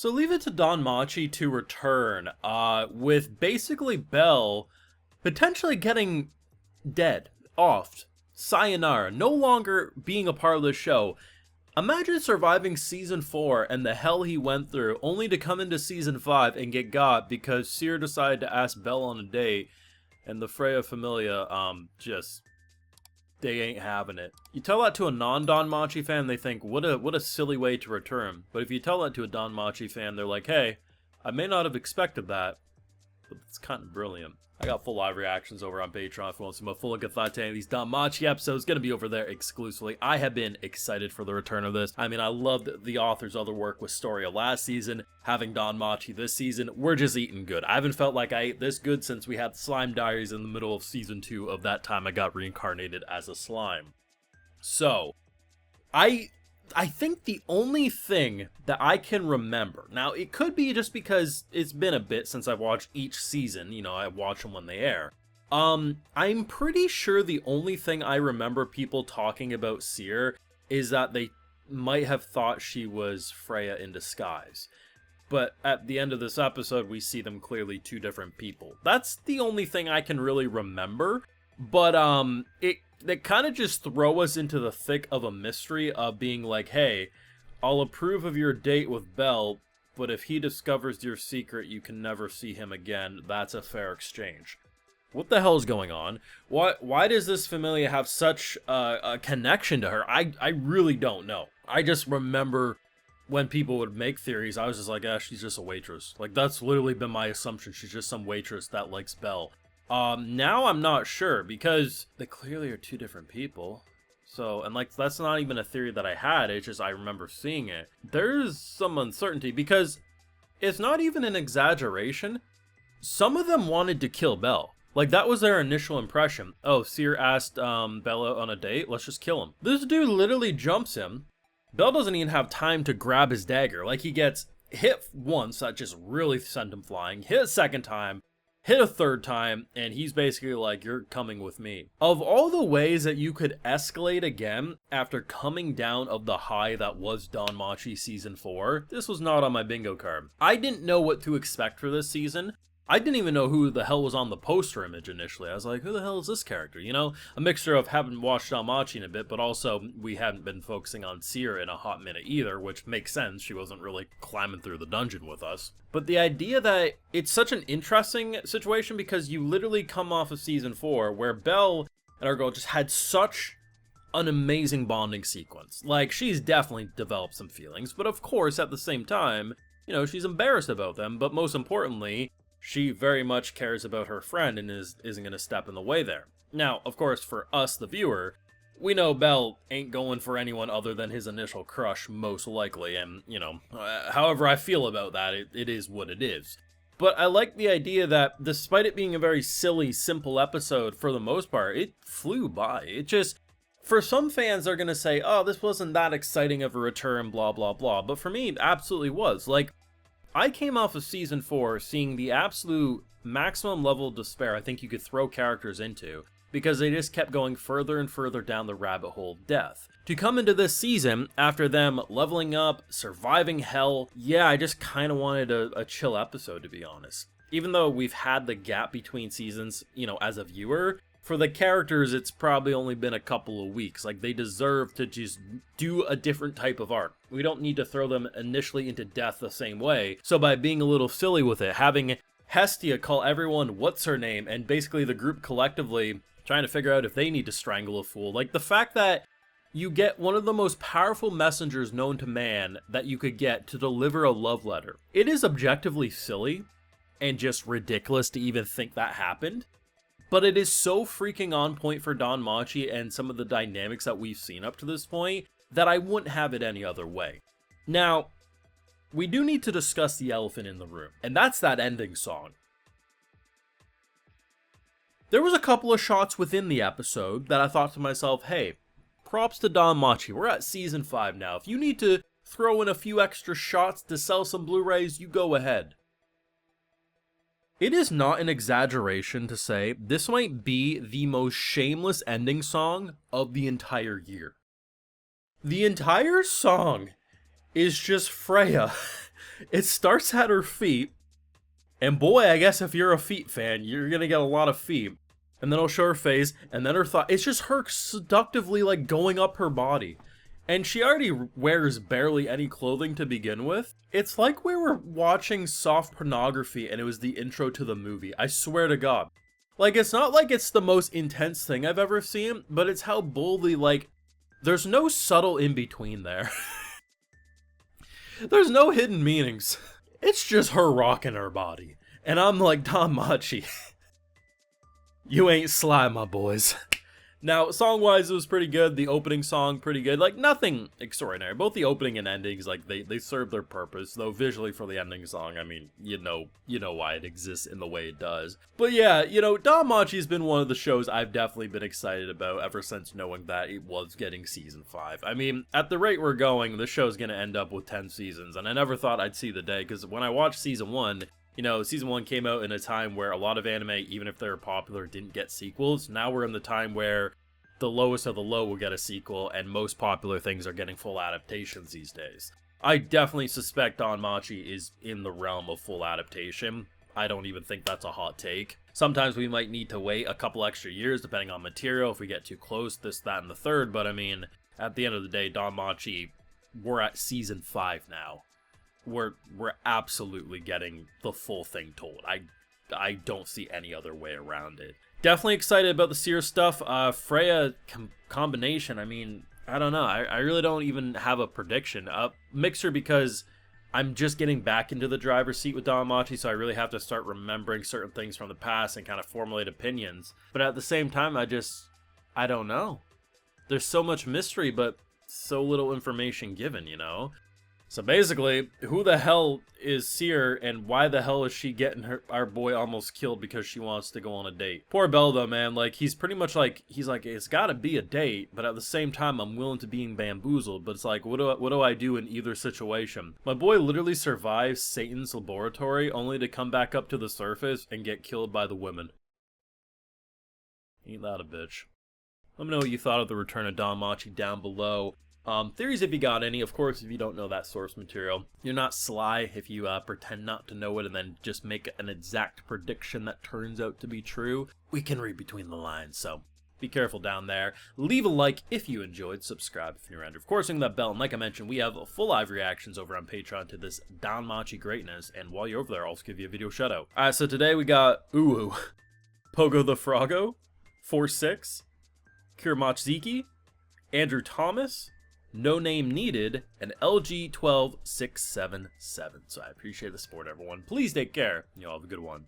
So leave it to DanMachi to return, with basically Belle potentially getting dead, offed, sayonara, no longer being a part of the show. Imagine surviving season 4 and the hell he went through, only to come into season 5 and get got because Seer decided to ask Belle on a date, and the Freya Familia, just they ain't having it. You tell that to a non-DanMachi fan, they think, what a silly way to return. But if you tell that to a DanMachi fan, they're like, hey, I may not have expected that, but it's kind of brilliant. I got full live reactions over on Patreon if you want to see my full look at thought to any of these DanMachi episodes. Going to be over there exclusively. I have been excited for the return of this. I mean, I loved the author's other work with Storia last season. Having DanMachi this season, we're just eating good. I haven't felt like I ate this good since we had Slime Diaries in the middle of season 2 of that time I got reincarnated as a slime. So, I think the only thing that I can remember, now it could be just because it's been a bit since I've watched each season, you know, I watch them when they air. I'm pretty sure the only thing I remember people talking about Seer is that they might have thought she was Freya in disguise. But at the end of this episode, we see them clearly two different people. That's the only thing I can really remember. But they kind of just throw us into the thick of a mystery of being like, hey, I'll approve of your date with Belle, but if he discovers your secret, you can never see him again. That's a fair exchange. What the hell is going on? Why does this Familia have such a connection to her? I really don't know. I just remember when people would make theories, I was just like, she's just a waitress. Like, that's literally been my assumption. She's just some waitress that likes Belle. Now I'm not sure, because they clearly are two different people. So, and like, that's not even a theory that I had, it's just I remember seeing it. There's some uncertainty, because it's not even an exaggeration. Some of them wanted to kill Belle. Like, that was their initial impression. Oh, Seer asked, Bella on a date, let's just kill him. This dude literally jumps him. Belle doesn't even have time to grab his dagger. Like, he gets hit once, that just really sent him flying. Hit a second time. Hit a third time, and he's basically like, you're coming with me. Of all the ways that you could escalate again after coming down of the high that was DanMachi Season 4, this was not on my bingo card. I didn't know what to expect for this season. I didn't even know who the hell was on the poster image initially. I was like, who the hell is this character? You know, a mixture of haven't watched DanMachi in a bit, but also we hadn't been focusing on Seer in a hot minute either, which makes sense. She wasn't really climbing through the dungeon with us. But the idea that it's such an interesting situation because you literally come off of Season 4 where Belle and our girl just had such an amazing bonding sequence. Like, she's definitely developed some feelings, but of course, at the same time, you know, she's embarrassed about them, but most importantly, she very much cares about her friend and isn't going to step in the way there. Now, of course, for us, the viewer, we know Belle ain't going for anyone other than his initial crush, most likely, and, you know, however I feel about that, it is what it is. But I like the idea that, despite it being a very silly, simple episode for the most part, it flew by. It just, for some fans, they're going to say, oh, this wasn't that exciting of a return, blah, blah, blah. But for me, it absolutely was. Like, I came off of Season 4 seeing the absolute maximum level of despair I think you could throw characters into, because they just kept going further and further down the rabbit hole of death. To come into this season, after them leveling up, surviving hell, yeah, I just kind of wanted a chill episode, to be honest. Even though we've had the gap between seasons, you know, as a viewer, for the characters, it's probably only been a couple of weeks. Like, they deserve to just do a different type of arc. We don't need to throw them initially into death the same way. So by being a little silly with it, having Hestia call everyone what's her name, and basically the group collectively trying to figure out if they need to strangle a fool. Like, the fact that you get one of the most powerful messengers known to man that you could get to deliver a love letter. It is objectively silly and just ridiculous to even think that happened. But it is so freaking on point for DanMachi and some of the dynamics that we've seen up to this point that I wouldn't have it any other way. Now, we do need to discuss the elephant in the room, and that's that ending song. There was a couple of shots within the episode that I thought to myself, hey, props to DanMachi, we're at Season 5 now. If you need to throw in a few extra shots to sell some Blu-rays, you go ahead. It is not an exaggeration to say this might be the most shameless ending song of the entire year. The entire song is just Freya. It starts at her feet, and boy, I guess if you're a feet fan, you're gonna get a lot of feet. And then it'll show her face, and then her thigh. It's just her seductively, like, going up her body. And she already wears barely any clothing to begin with. It's like we were watching soft pornography and it was the intro to the movie. I swear to God. Like, it's not like it's the most intense thing I've ever seen, but it's how boldly, like, there's no subtle in-between there. There's no hidden meanings. It's just her rocking her body. And I'm like, DanMachi, you ain't sly, my boys. Now, song-wise, it was pretty good. The opening song, pretty good. Like, nothing extraordinary. Both the opening and endings, like, they serve their purpose. Though, visually, for the ending song, I mean, you know why it exists in the way it does. But yeah, you know, DanMachi's been one of the shows I've definitely been excited about ever since knowing that it was getting Season 5. I mean, at the rate we're going, this show's gonna end up with 10 seasons. And I never thought I'd see the day, because when I watched Season 1... You know, Season 1 came out in a time where a lot of anime, even if they were popular, didn't get sequels. Now we're in the time where the lowest of the low will get a sequel, and most popular things are getting full adaptations these days. I definitely suspect DanMachi is in the realm of full adaptation. I don't even think that's a hot take. Sometimes we might need to wait a couple extra years, depending on material, if we get too close, this, that, and the third, but I mean, at the end of the day, DanMachi, we're at Season 5 now. We're absolutely getting the full thing told. I don't see any other way around it. Definitely excited about the Seer stuff. Freya combination, I mean, I don't know. I really don't even have a prediction. Mixer, because I'm just getting back into the driver's seat with DanMachi, so I really have to start remembering certain things from the past and kind of formulate opinions. But at the same time, I don't know. There's so much mystery, but so little information given, you know? So basically, who the hell is Seer, and why the hell is she getting our boy almost killed because she wants to go on a date? Poor Belle, though, man. Like, he's pretty much like, it's gotta be a date, but at the same time, I'm willing to being bamboozled. But it's like, what do I do in either situation? My boy literally survives Satan's laboratory only to come back up to the surface and get killed by the women. Ain't that a bitch? Let me know what you thought of the return of DanMachi down below. Theories if you got any. Of course, if you don't know that source material, you're not sly if you pretend not to know it and then just make an exact prediction that turns out to be true. We can read between the lines, so be careful down there. Leave a like if you enjoyed, subscribe if you're around. Of course, ring that bell, and like I mentioned, we have full live reactions over on Patreon to this DanMachi greatness, and while you're over there, I'll also give you a video shout out. Alright, so today we got Uwu, Pogo the Froggo, 4-6, Kiramachziki, Andrew Thomas, No Name Needed, and LG12677. So I appreciate the support, everyone. Please take care. You all have a good one.